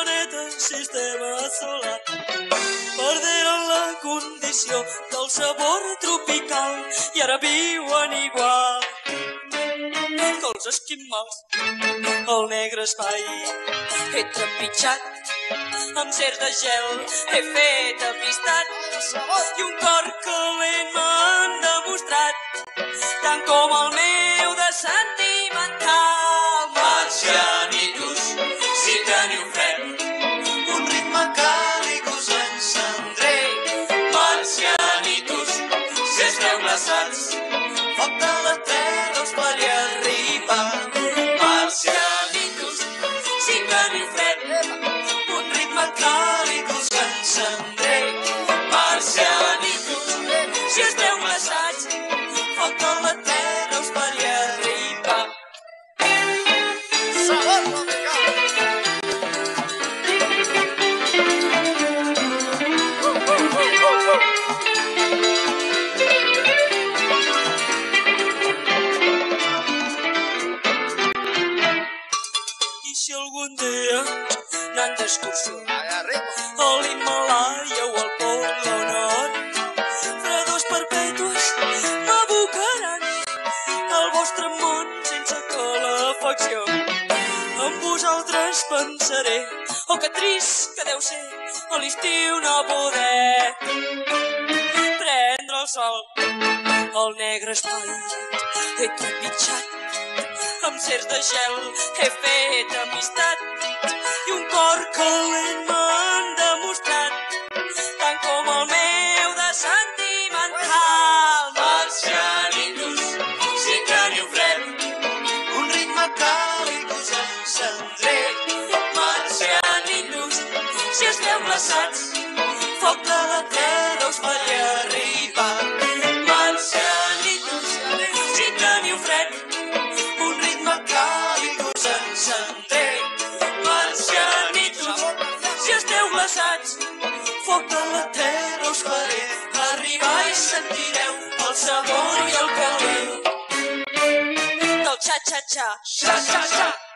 planeta sistema solar perderen la condició del sabor tropical i ara viuen igual que els esquimals. El negre espai he trepitjat amb cers de gel, he fet amistat i un cor calent m'han demostrat tant com el meu de sentimental. Marcianitos, si teniu fred, un ritme càlid us encendré. Marcianitos, si esteu glaçats, foc de la terra us faré arribar. Marcianitos, si teniu fred, un ritme càlid us encendré. Marcianitos, si esteu glaçats, foc de la terra us faré arribar. Sabor tropical. I si algun dia anant d'excursió a l'Himalaya o al Pol Nord, fredors perpètues m'abocaran al vostre món sense calefacció. Amb vosaltres pensaré, oh que trist que deu ser a l'estiu no poder prendre el sol. El negre espai he trepitjat amb cers de gel, he fet amistat i un cor calent m'han demostrat tant com el meu de sentimental. Marcianitos, si teniu fred, un ritme càlid us encendré. Marcianitos, si esteu glaçats, foc de la terra us faré arribar. Marcianitos, si teniu fred, un ritme càlid us encendré. Marcianitos, si esteu glaçats, foc de la terra us faré arribar i sentireu el sabor i el calor del xa-xa-xa, xa-xa-xa.